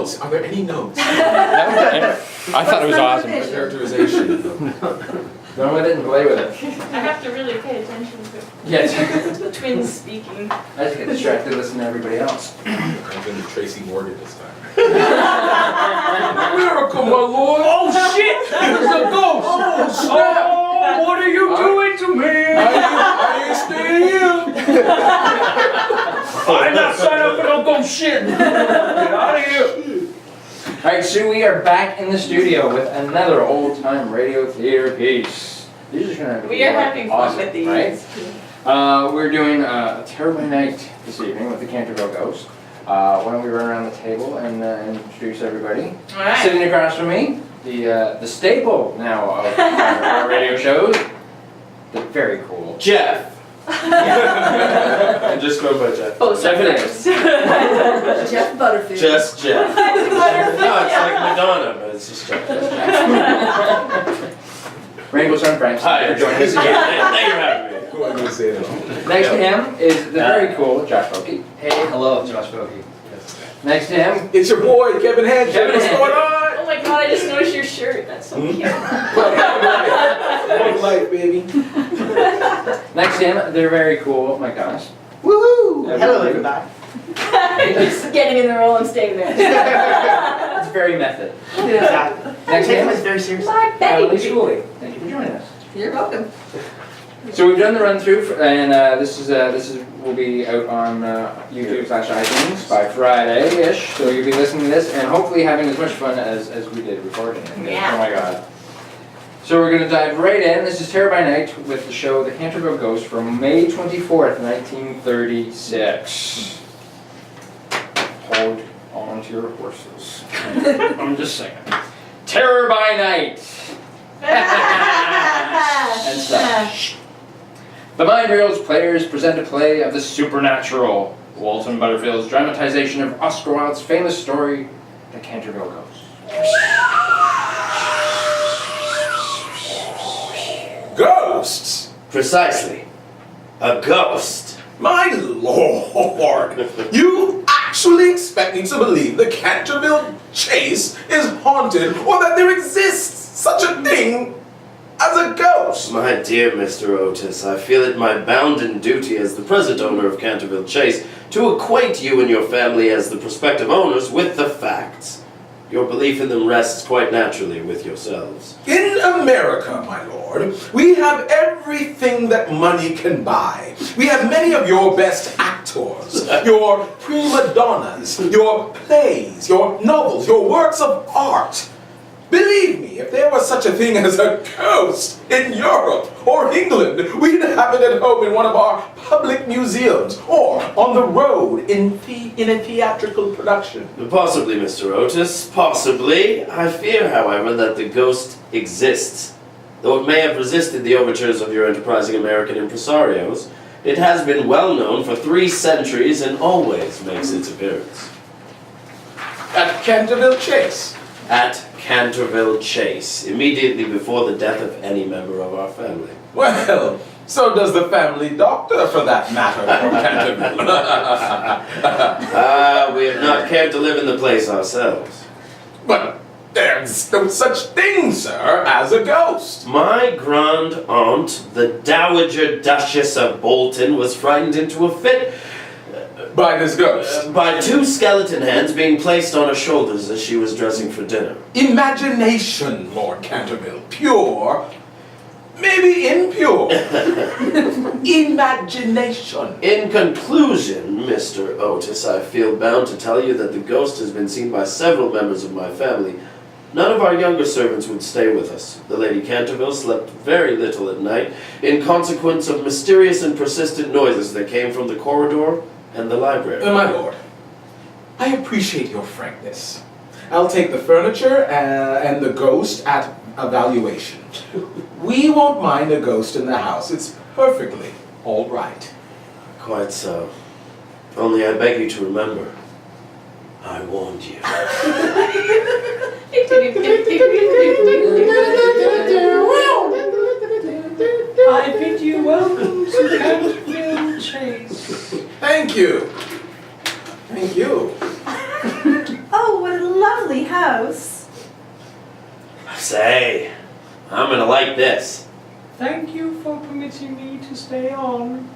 notes? Are there any notes? I thought it was awesome. Characterization. Run with it and play with it. I have to really pay attention to Yes. twins speaking. I just get distracted listening to everybody else. I'm going to Tracy Morgan this time. America, my lord! Oh shit! That was a ghost! Oh, snap! Oh, what are you doing to me? I ain't staying here! I'm not signing up for no ghost shit! Get out of here! Alright, so we are back in the studio with another old-time radio theater piece. These are gonna be We are having fun awesome, with these. right? We're doing a terrible night this evening with the Canterville Ghost. Why don't we run around the table and introduce everybody? Alright. Sitting across from me, the staple now of our radio shows, the very cool Jeff. I'm just going by Jeff. Oh, Jeff it is. Jeff Butterfield. Just Jeff. No, it's like Madonna, but it's just Jeff. Rainbow Sun Francks. Hi, for joining us Thank again. you for having me. Who am I going to say that? Next to him is the very cool Josh Vokey. Hey, hello, Josh Vokey. Next to him, It's your boy, Kevin Hanchard. Kevin What's Hanchard. going on? Oh my god, I just noticed your shirt. That's so cute. Long life, baby. next to him, they're very cool Donis. Woohoo! Hello, everybody. Just getting in the role and staying there. It's very method. Exactly. Next to Take him this is very seriously. My Emily baby. Schooley. Thank you for joining us. You're welcome. So we've done the run through, and this will be out on YouTube/iTunes by Friday-ish. So you'll be listening to this and hopefully having as much fun as we did recording it. Yeah. Oh my god. So we're going to dive right in. This is Terror by Night with the show The Canterville Ghost from May 24th, 1936. Hold on to your horses. I'm just saying. Terror by Night. And such. The Mind Reels players present a play of the supernatural. Walton Butterfield's dramatization of Oscar Wilde's famous story, The Canterville Ghost. Ghosts! Precisely. A ghost. My lord! You actually expect me to believe the Canterville Chase is haunted or that there exists such a thing as a ghost? My dear Mr. Otis, I feel it my bounden duty as the present owner of Canterville Chase to acquaint you and your family as the prospective owners with the facts. Your belief in them rests quite naturally with yourselves. In America, my lord, we have everything that money can buy. We have many of your best actors, your prima donnas, your plays, your novels, your works of art. Believe me, if there was such a thing as a ghost in Europe or England, we'd have it at home in one of our public museums or on the road in a theatrical production. Possibly, Mr. Otis, possibly. I fear, however, that the ghost exists. Though it may have resisted the overtures of your enterprising American impresarios, it has been well known for 3 centuries and always makes its appearance. At Canterville Chase. At Canterville Chase, immediately before the death of any member of our family. Well, so does the family doctor, for that matter, Lord Canterville. We have not cared to live in the place ourselves. But there's no such thing, sir, as a ghost. My grand aunt, the Dowager Duchess of Bolton, was frightened into a fit By this ghost. by 2 skeleton hands being placed on her shoulders as she was dressing for dinner. Imagination, Lord Canterville. Pure, maybe impure. Imagination. In conclusion, Mr. Otis, I feel bound to tell you that the ghost has been seen by several members of my family. None of our younger servants would stay with us. The Lady Canterville slept very little at night in consequence of mysterious and persistent noises that came from the corridor and the library. My lord, I appreciate your frankness. I'll take the furniture and the ghost at evaluation. We won't mind a ghost in the house. It's perfectly all right. Quite so. Only I beg you to remember, I warned you. I bid you welcome to Canterville Chase. Thank you. Thank you. Oh, what a lovely house. Say, I'm gonna like this. Thank you for permitting me to stay on.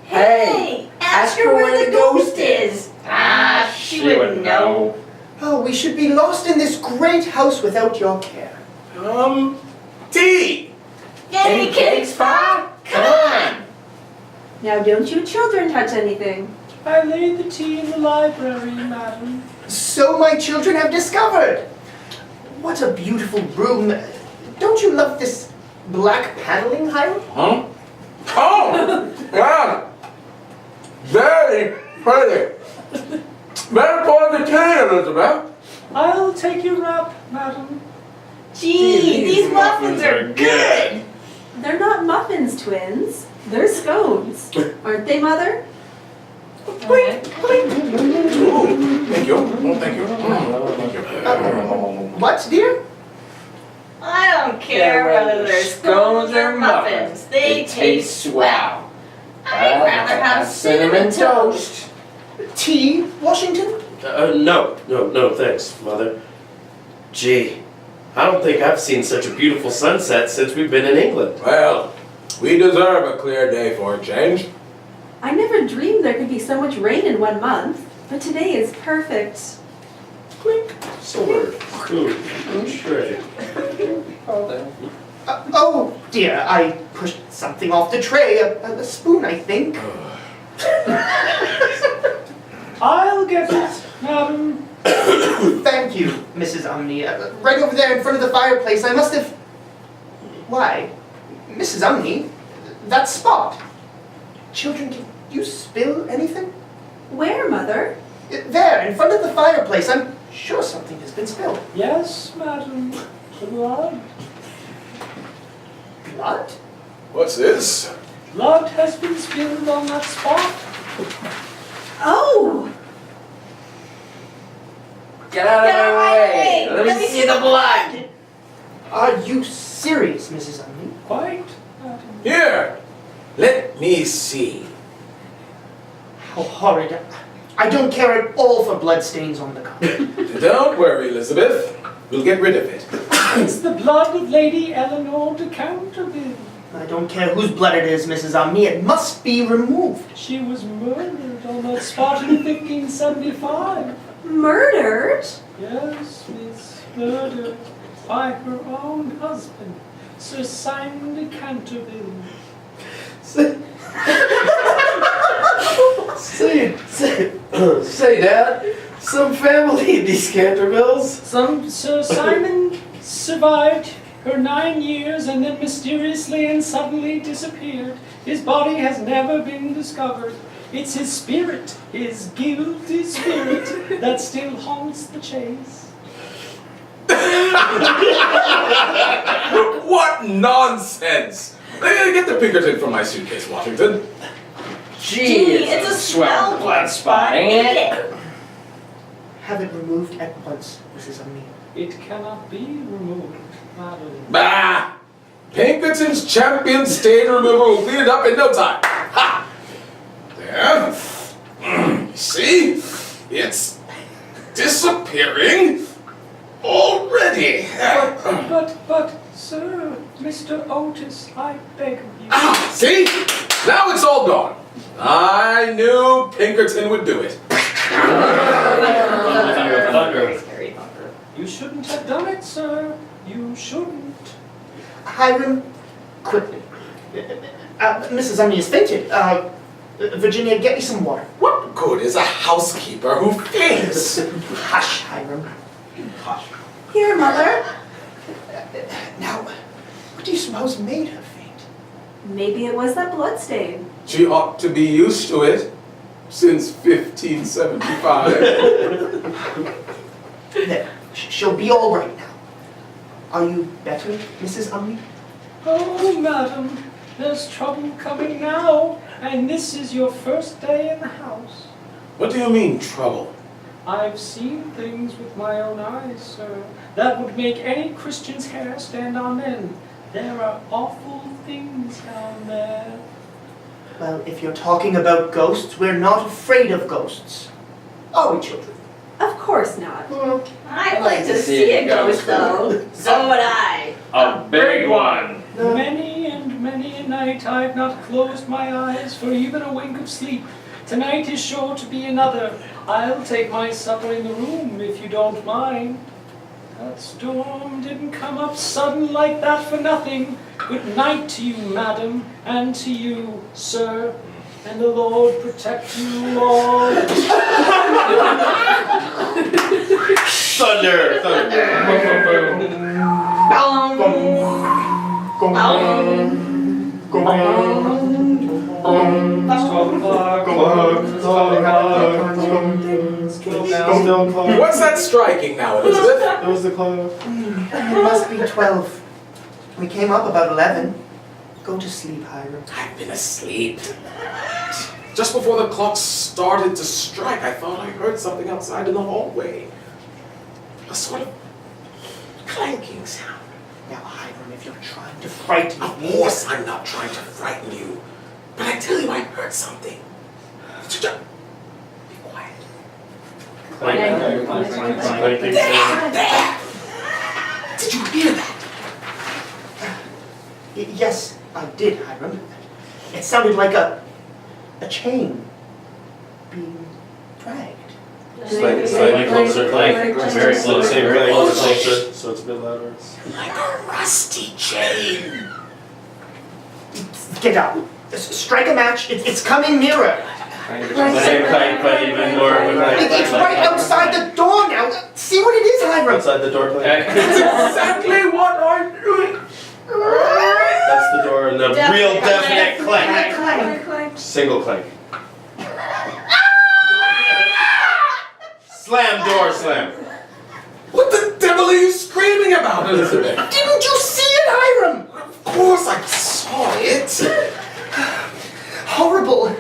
Hey, ask her where the ghost is. Ah, she wouldn't know. Oh, we should be lost in this great house without your care. Tea! Any cakes, Pa? Come on. Now don't you children touch anything. I laid the tea in the library, madam. So my children have discovered. What a beautiful room. Don't you love this black paneling, Hiram? Huh? Oh! Yeah! Very pretty. Better pour the tea, Elizabeth. I'll take your wrap, madam. Gee, these muffins are good. They're not muffins, twins. They're scones. Aren't they, Mother? Ooh, thank you. Oh, thank you. Thank you. What, dear? I don't care whether they're scones or muffins. They taste swell. I'd rather have cinnamon toast. Tea, Washington? No, thanks, Mother. Gee, I don't think I've seen such a beautiful sunset since we've been in England. Well, we deserve a clear day for a change. I never dreamed there could be so much rain in 1 month, but today is perfect. Clink. Sword. Ooh, shredded. Oh, dear, I pushed something off the tray. A spoon, I think. I'll get it, madam. Thank you, Mrs. Umney. Right over there in front of the fireplace, I must have... Why, Mrs. Umney, that spot. Children, did you spill anything? Where, Mother? There, in front of the fireplace. I'm sure something has been spilled. Yes, madam. Blood. Blood? What's this? Blood has been spilled on that spot. Oh! Get out of my way! Let me see the blood! Are you serious, Mrs. Umney? Quite, madam. Here, let me see. How horrid. I don't care at all for bloodstains on the carpet. Don't worry, Elizabeth. We'll get rid of it. It's the blood of Lady Eleanor de Canterville. I don't care whose blood it is, Mrs. Umney. It must be removed. She was murdered on that spot in 1575. Murdered? Yes, Miss, murdered by her own husband, Sir Simon de Canterville. Say, Dad, some family in these Cantervilles. Sir Simon survived her 9 years and then mysteriously and suddenly disappeared. His body has never been discovered. It's his spirit, his guilty spirit, that still haunts the chase. What nonsense! Get the Pinkerton from my suitcase, Washington. Gee, it's a swell blood spot, ain't it? Have it removed at once, Mrs. Umney. It cannot be removed, madam. Bah! Pinkerton's champion stain removal will clean it up in no time. Ha! There. See? It's disappearing already. But, sir, Mr. Otis, I beg of you. Ah, see? Now it's all gone. I knew Pinkerton would do it. You shouldn't have done it, sir. You shouldn't. Hiram, quickly. Mrs. Umney has fainted. Virginia, get me some water. What good is a housekeeper who faints? Hush, Hiram. Hush. Here, Mother. Now, what do you suppose made her faint? Maybe it was that bloodstain. She ought to be used to it since 1575. There, she'll be all right now. Are you better, Mrs. Umney? Oh, madam, there's trouble coming now, and this is your first day in the house. What do you mean, trouble? I've seen things with my own eyes, sir, that would make any Christian's hair stand on end. There are awful things down there. Well, if you're talking about ghosts, we're not afraid of ghosts. Are we, children? Of course not. I like to see a ghost, though. So would I. A big one. Many and many a night I've not closed my eyes for even a wink of sleep. Tonight is sure to be another. I'll take my supper in the room if you don't mind. That storm didn't come up sudden like that for nothing. Good night to you, madam, and to you, sir. And the Lord protect you all. Thunder! Thunder! It's 12 o'clock. What's that striking now, Elizabeth? That was the clock. It must be 12. We came up about 11. Go to sleep, Hiram. I've been asleep. Just before the clock started to strike, I thought I heard something outside in the hallway. A sort of clanking sound. Now, Hiram, if you're trying to frighten Of me... course I'm not trying to frighten you. But I tell you, I heard something. Be quiet. There! Did you hear that? Yes, I did, Hiram. It sounded like a chain being dragged. Slightly closer, very close, very closer, so it's a bit louder. Like a rusty chain. Get up. Strike a match. It's coming nearer. But even more. It's right outside the door now. See what it is, Hiram. Outside the door, That's exactly what I'm doing. That's the door, and the real definite clank. Clank. Single clank. Slam, door slam. What the devil are you screaming about, Elizabeth? Didn't you see it, Hiram? Of course I saw it. Horrible.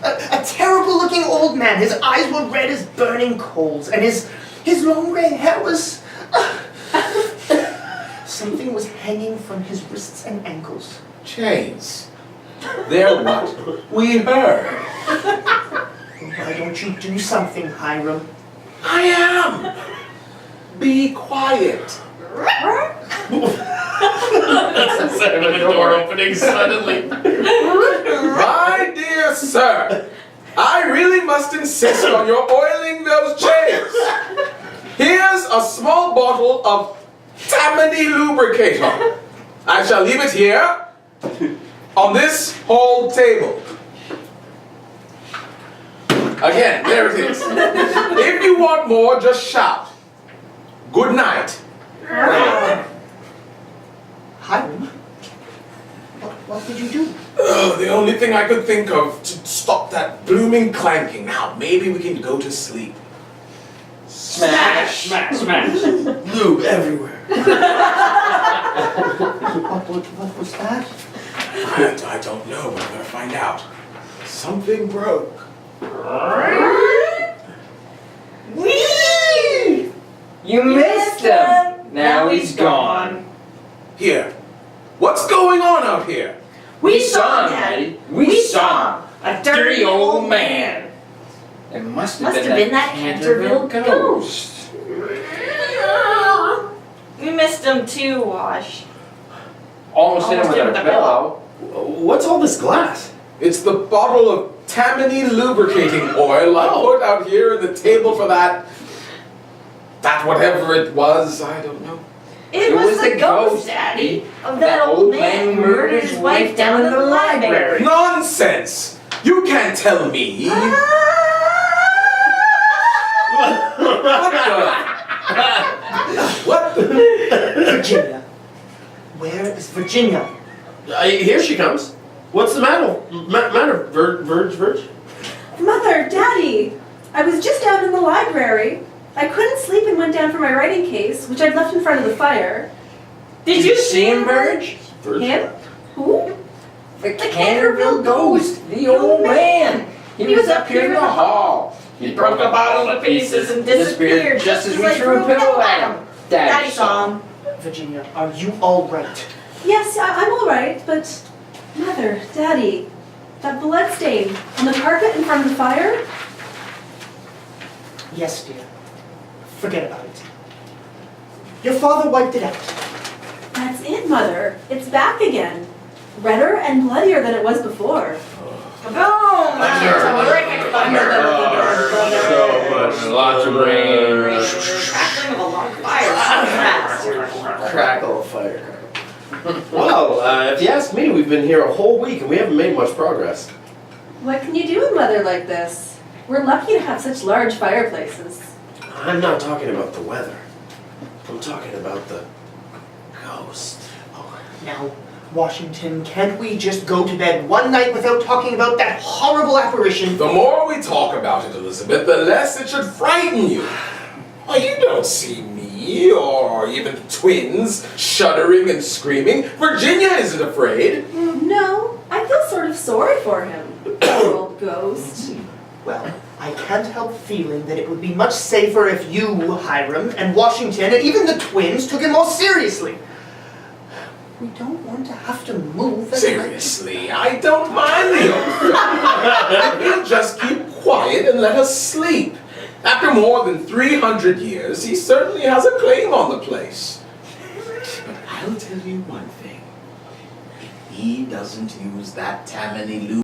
A terrible looking old man. His eyes were red as burning coals, and his long gray hair was... Something was hanging from his wrists and ankles. Chains. They're what we heard. Why don't you do something, Hiram? I am. Be quiet. The door opening suddenly. My dear sir, I really must insist on your oiling those chains. Here's a small bottle of Tammany lubricator. I shall leave it here on this hall table. Again, there it is. If you want more, just shout. Good night. Hiram? What did you do? Oh, the only thing I could think of to stop that blooming clanking. Now, maybe we can go to sleep. Smash! Smash! Smash! Lube everywhere. What was that? I don't know, but I'm gonna find out. Something broke. Whee! You missed him! Now he's gone. Here. What's going on out here? We saw him, Daddy. We saw him. A dirty old man. It must Must have have been been that Canterville Ghost. We missed him too, Wash. Almost hit him with a pillow. What's all this glass? It's the bottle of Tammany lubricating oil I put out here in the table for that whatever it was, I don't know. It was the ghost, Daddy, of that old man who murdered his wife down in the library. Nonsense! You can't tell me. What the? Virginia. Where is Virginia? Here she comes. What's the matter? Verge? Mother, Daddy, I was just out in the library. I couldn't sleep and went down for my writing case, which I'd left in front of the fire. Did you see him, Verge? Him? Who? The Canterville Ghost, the old man. He was up here in the hall. He broke a bottle to pieces and disappeared just as we threw a pillow at him. Daddy saw him. Virginia, are you all right? Yes, I'm all right, but Mother, Daddy, that blood stain on the carpet in front of the fire? Yes, dear. Forget about it. Your father wiped it out. That's it, Mother. It's back again. Redder and bloodier than it was before. Boom! Terrific thunder. So much. Lots of rain. Crackling of a log fire. So fast. Crackle of fire. Well, if you ask me, we've been here a whole week and we haven't made much progress. What can you do with Mother like this? We're lucky to have such large fireplaces. I'm not talking about the weather. I'm talking about the ghost. Now, Washington, can't we just go to bed one night without talking about that horrible apparition? The more we talk about it, Elizabeth, the less it should frighten you. Why, you don't see me, or even the twins, shuddering and screaming. Virginia isn't afraid. No, I feel sort of sorry for him. Poor old ghost. Well, I can't help feeling that it would be much safer if you, Hiram, and Washington, and even the twins took it more seriously. We don't want to have to move. Seriously, I don't mind the old If he'll just keep quiet and let us sleep. After more than 300 years, he certainly has a claim on the place. But I'll tell you one thing. If he doesn't use that Tammany loop,